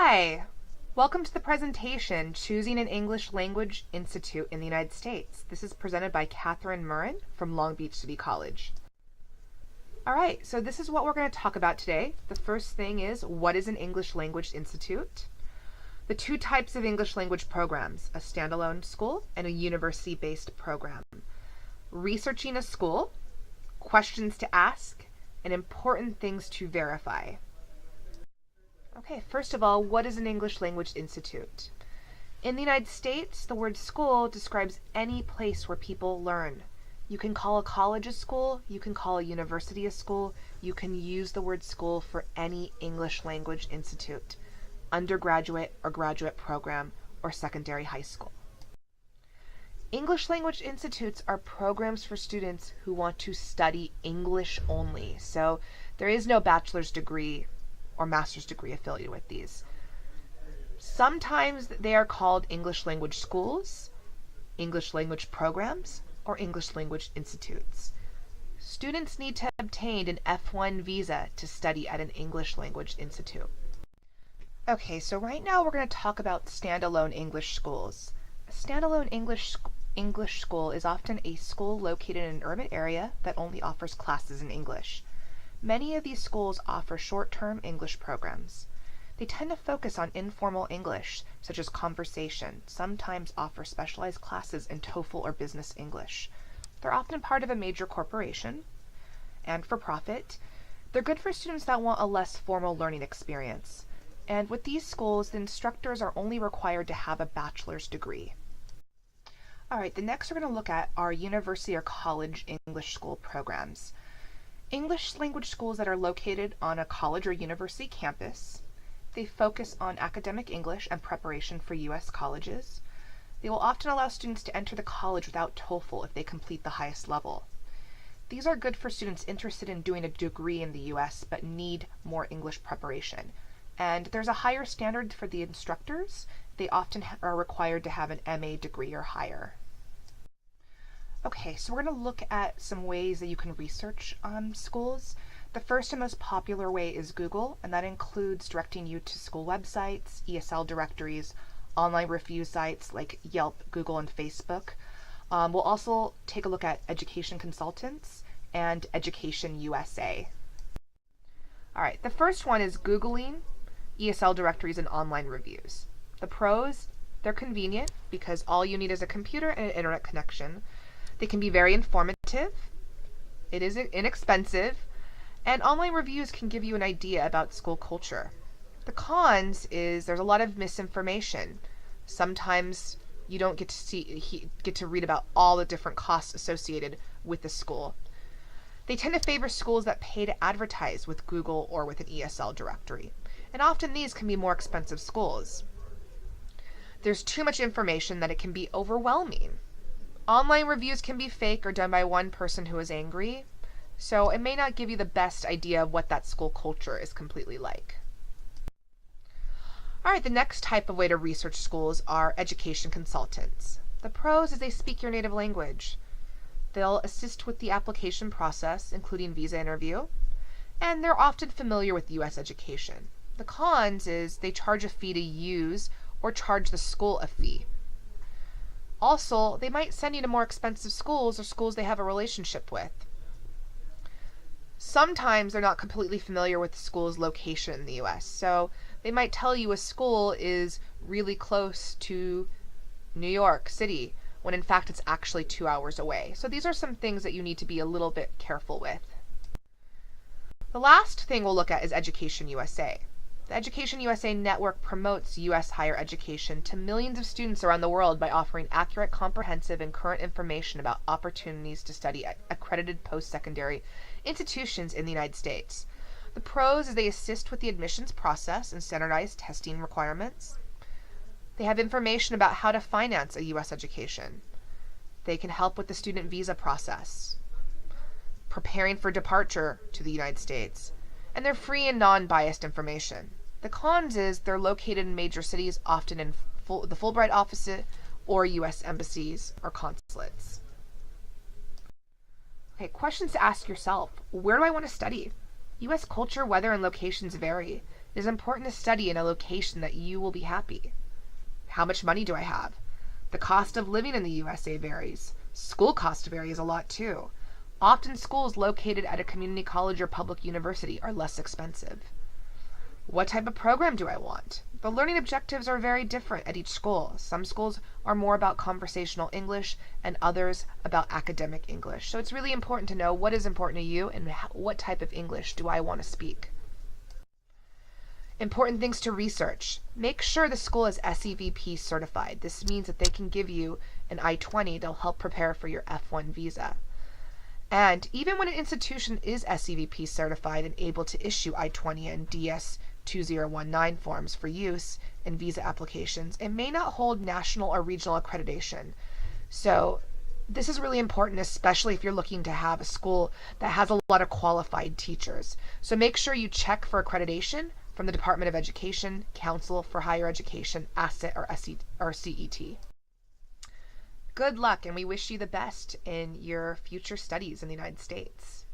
Hi! Welcome to the presentation, Choosing an English Language Institute in the United States. This is presented by Catherine Murrin from Long Beach City College. Alright, so this is what we're going to talk about today. The first thing is, what is an English Language Institute? The two types of English language programs, a standalone school and a university-based program. Researching a school, questions to ask, and important things to verify. Okay, first of all, what is an English Language Institute? In the United States, the word school describes any place where people learn. You can call a college a school, you can call a university a school, you can use the word school for any English language institute, undergraduate or graduate program, or secondary high school. English language institutes are programs for students who want to study English only. So there is no bachelor's degree or master's degree affiliated with these. Sometimes they are called English language schools, English language programs, or English language institutes. Students need to obtain an F1 visa to study at an English language institute. Okay, so right now we're going to talk about standalone English schools. A standalone English school is often a school located in an urban area that only offers classes in English. Many of these schools offer short-term English programs. They tend to focus on informal English, such as conversation, sometimes offer specialized classes in TOEFL or business English. They're often part of a major corporation and for profit. They're good for students that want a less formal learning experience. And with these schools, the instructors are only required to have a bachelor's degree. Alright, the next we're going to look at are university or college English school programs. English language schools that are located on a college or university campus. They focus on academic English and preparation for U.S. colleges. They will often allow students to enter the college without TOEFL if they complete the highest level. These are good for students interested in doing a degree in the U.S. but need more English preparation. And there's a higher standard for the instructors. They often are required to have an MA degree or higher. Okay, so we're going to look at some ways that you can research schools. The first and most popular way is Google, and that includes directing you to school websites, ESL directories, online review sites like Yelp, Google, and Facebook. We'll also take a look at education consultants and Education USA. Alright, the first one is Googling ESL directories and online reviews. The pros, they're convenient because all you need is a computer and an internet connection. They can be very informative, it is inexpensive, and online reviews can give you an idea about school culture. The cons is there's a lot of misinformation. Sometimes you don't get to read about all the different costs associated with the school. They tend to favor schools that pay to advertise with Google or with an ESL directory, and often these can be more expensive schools. There's too much information that it can be overwhelming. Online reviews can be fake or done by one person who is angry, so it may not give you the best idea of what that school culture is completely like. Alright, the next type of way to research schools are education consultants. The pros is they speak your native language. They'll assist with the application process, including visa interview, and they're often familiar with U.S. education. The cons is they charge a fee to use or charge the school a fee. Also, they might send you to more expensive schools or schools they have a relationship with. Sometimes they're not completely familiar with the school's location in the U.S., so they might tell you a school is really close to New York City, when in fact it's actually 2 hours away. So these are some things that you need to be a little bit careful with. The last thing we'll look at is Education USA. The Education USA network promotes U.S. higher education to millions of students around the world by offering accurate, comprehensive, and current information about opportunities to study at accredited post-secondary institutions in the United States. The pros is they assist with the admissions process and standardized testing requirements. They have information about how to finance a U.S. education. They can help with the student visa process, preparing for departure to the United States, and they're free and non-biased information. The cons is they're located in major cities, often in the Fulbright office or U.S. embassies or consulates. Okay, questions to ask yourself. Where do I want to study? U.S. culture, weather, and locations vary. It is important to study in a location that you will be happy. How much money do I have? The cost of living in the USA varies. School cost varies a lot too. Often schools located at a community college or public university are less expensive. What type of program do I want? The learning objectives are very different at each school. Some schools are more about conversational English and others about academic English. So it's really important to know what is important to you and what type of English do I want to speak. Important things to research. Make sure the school is SEVP certified. This means that they can give you an I-20 that'll help prepare for your F1 visa. And even when an institution is SEVP certified and able to issue I-20 and DS-2019 forms for use in visa applications, it may not hold national or regional accreditation. So this is really important, especially if you're looking to have a school that has a lot of qualified teachers. So make sure you check for accreditation from the Department of Education, Council for Higher Education, ASSET, or CET. Good luck, and we wish you the best in your future studies in the United States.